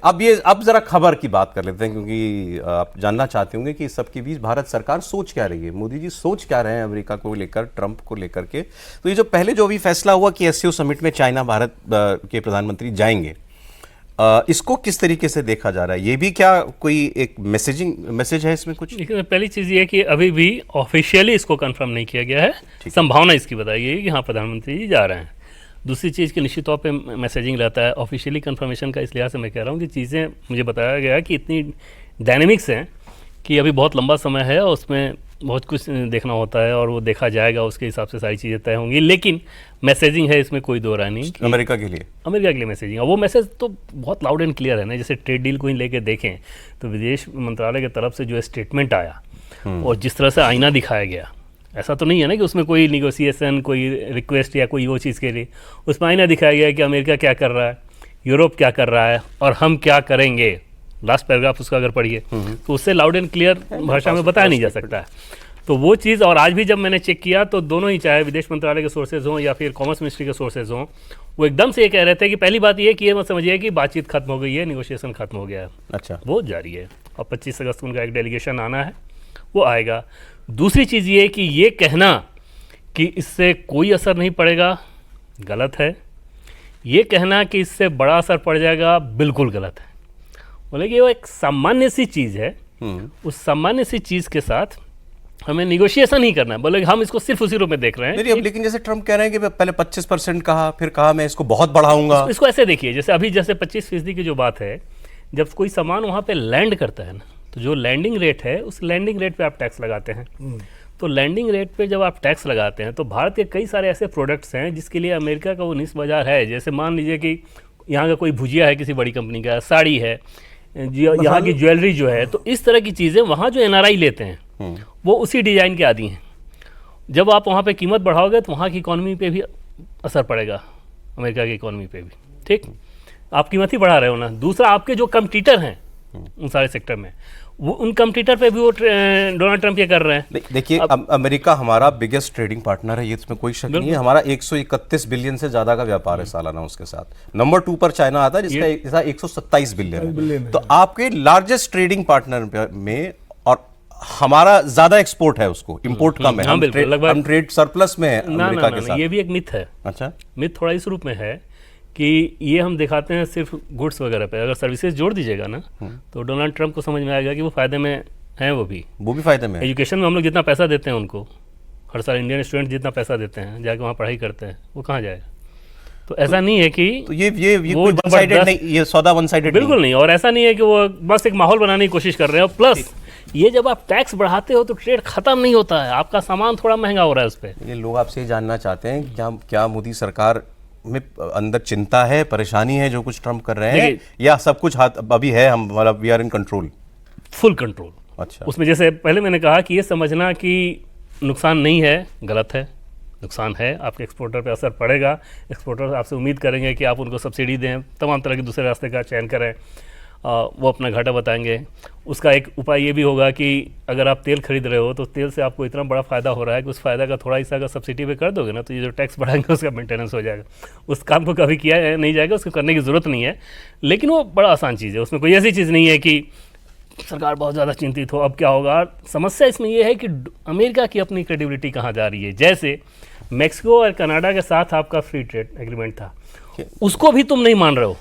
अब जरा खबर की बात कर लेते हैं, क्योंकि आप जानना चाहते होंगे कि इस सब के बीच भारत सरकार सोच क्या रही है, मोदी जी सोच क्या रहे हैं अमेरिका को लेकर, ट्रंप को लेकर के। तो ये जो पहले जो भी फैसला हुआ कि एससीओ समिट में चाइना भारत के प्रधानमंत्री जाएंगे, इसको किस तरीके से देखा जा रहा है? ये भी क्या कोई एक मैसेज है इसमें कुछ? पहली चीज़ ये है कि अभी भी ऑफिशियली इसको कंफर्म नहीं किया गया है, संभावना इसकी बताई गई है कि हाँ प्रधानमंत्री जी जा रहे हैं। दूसरी चीज़ की निश्चित तौर पे मैसेजिंग रहता है, ऑफिशियली कंफर्मेशन का इस लिहाज से मैं कह रहा हूँ कि चीज़ें मुझे बताया गया कि इतनी डायनेमिक्स हैं कि अभी बहुत लंबा समय है और उसमें बहुत कुछ देखना होता है और वो देखा जाएगा, उसके हिसाब से सारी चीज़ें तय होंगी। लेकिन मैसेजिंग है, इसमें कोई दो राय नहीं। अमेरिका के लिए मैसेजिंग, और वो मैसेज तो बहुत लाउड एंड क्लियर है ना। जैसे ट्रेड डील को ही लेके देखें तो विदेश मंत्रालय की तरफ से जो स्टेटमेंट आया और जिस तरह से आईना दिखाया गया, ऐसा तो नहीं है ना कि उसमें कोई निगोसिएशन, कोई रिक्वेस्ट या कोई वो चीज़ के लिए, उसमें आईना दिखाया गया है कि अमेरिका क्या कर रहा है, यूरोप क्या कर रहा है और हम क्या करेंगे। लास्ट पैराग्राफ उसका अगर पढ़िए तो उससे लाउड एंड क्लियर भाषा में बताया नहीं जा सकता है। तो वो चीज़, और आज भी जब मैंने चेक किया तो दोनों ही, चाहे विदेश मंत्रालय के सोर्सेज हों या फिर कॉमर्स मिनिस्ट्री के सोर्सेज हों, वो एकदम से ये कह रहे थे कि पहली बात ये कि ये मत समझिए कि बातचीत खत्म हो गई है, निगोशिएशन खत्म हो गया है। अच्छा, वो जारी है और 25 अगस्त को उनका एक डेलीगेशन आना है, वो आएगा। दूसरी चीज़ ये कि ये कहना कि इससे कोई असर नहीं पड़ेगा, गलत है। ये कहना कि इससे बड़ा असर पड़ जाएगा, बिल्कुल गलत है। बोले कि वो एक सामान्य सी चीज़ है, उस सामान्य सी चीज़ के साथ हमें निगोशिएशन ही करना है। बोले हम इसको सिर्फ उसी रूप में देख रहे हैं। नहीं, अब लेकिन जैसे ट्रंप कह रहे हैं कि पहले 25% कहा, फिर कहा मैं इसको बहुत बढ़ाऊंगा। इसको ऐसे देखिए, जैसे अभी जैसे 25% की जो बात है, जब कोई सामान वहाँ पे लैंड करता है ना, तो जो लैंडिंग रेट है उस लैंडिंग रेट पे आप टैक्स लगाते हैं। तो लैंडिंग रेट पे जब आप टैक्स लगाते हैं तो भारत के कई सारे ऐसे प्रोडक्ट्स हैं जिसके लिए अमेरिका का वो निश बाजार है। जैसे मान लीजिए कि यहाँ का कोई भुजिया है किसी बड़ी कंपनी का, साड़ी है, यहाँ की ज्वेलरी जो है, तो इस तरह की चीज़ें वहाँ जो एनआरआई लेते हैं वो उसी डिज़ाइन के आदी हैं। जब आप वहाँ पे कीमत बढ़ाओगे तो वहाँ की इकॉनमी पे भी असर पड़ेगा, अमेरिका की इकॉनमी पे भी। ठीक, आप कीमत ही बढ़ा रहे हो ना। दूसरा, आपके जो कम्पिटिटर हैं उन सारे सेक्टर में, वो उन कम्पिटिटर पे भी वो डोनाल्ड ट्रंप ये कर रहे हैं। देखिए, अमेरिका हमारा बिगेस्ट ट्रेडिंग पार्टनर है, ये इसमें कोई शक नहीं है। हमारा 131 बिलियन से ज्यादा का व्यापार है सालाना उसके साथ। नंबर 2 पर चाइना आता है जिसका 127 बिलियन है। तो आपके लार्जेस्ट ट्रेडिंग पार्टनर में, और हमारा ज्यादा एक्सपोर्ट है, उसको इंपोर्ट कम है। हम ट्रेड सरप्लस में है अमेरिका के साथ। ये भी एक मिथ है। अच्छा, मिथ थोड़ा इस रूप में है कि ये हम दिखाते हैं सिर्फ गुड्स वगैरह पे, अगर सर्विसेज जोड़ दीजिएगा ना तो डोनाल्ड ट्रंप को समझ में आएगा कि वो फायदे में हैं। वो भी फायदे में। एजुकेशन में हम लोग जितना पैसा देते हैं उनको, हर साल इंडियन स्टूडेंट जितना पैसा देते हैं जाके वहाँ पढ़ाई करते हैं, वो कहाँ जाएगा? तो ऐसा नहीं है कि तो ये वन साइडेड नहीं, ये सौदा वन साइडेड बिल्कुल नहीं। और ऐसा नहीं है कि वो बस एक माहौल बनाने की कोशिश कर रहे हैं। प्लस ये जब आप टैक्स बढ़ाते हो तो ट्रेड खत्म नहीं होता है, आपका सामान थोड़ा महंगा हो रहा है उस पर। ये लोग आपसे जानना चाहते हैं क्या मोदी सरकार में अंदर चिंता है, परेशानी है जो कुछ ट्रंप कर रहे हैं, या सब कुछ हाथ अभी है, हम मतलब we are in control, full control? अच्छा, उसमें जैसे पहले मैंने कहा कि ये समझना कि नुकसान नहीं है, गलत है। नुकसान है, आपके एक्सपोर्टर पे असर पड़ेगा। एक्सपोर्टर आपसे उम्मीद करेंगे कि आप उनको सब्सिडी दें, तमाम तरह के दूसरे रास्ते का चयन करें, वो अपना घाटा बताएंगे। उसका एक उपाय ये भी होगा कि अगर आप तेल खरीद रहे हो तो तेल से आपको इतना बड़ा फ़ायदा हो रहा है कि उस फ़ायदा का थोड़ा हिस्सा अगर सब्सिडी पे कर दोगे ना तो ये जो टैक्स बढ़ाएंगे उसका मेंटेनेंस हो जाएगा। उस काम को कभी किया नहीं जाएगा, उसको करने की ज़रूरत नहीं है। लेकिन वो बड़ा आसान चीज़ है, उसमें कोई ऐसी चीज़ नहीं है कि सरकार बहुत ज़्यादा चिंतित हो अब क्या होगा। समस्या इसमें यह है कि अमेरिका की अपनी क्रेडिबिलिटी कहाँ जा रही है। जैसे मैक्सिको और कनाडा के साथ आपका फ्री ट्रेड एग्रीमेंट था, उसको भी तुम नहीं मान रहे हो।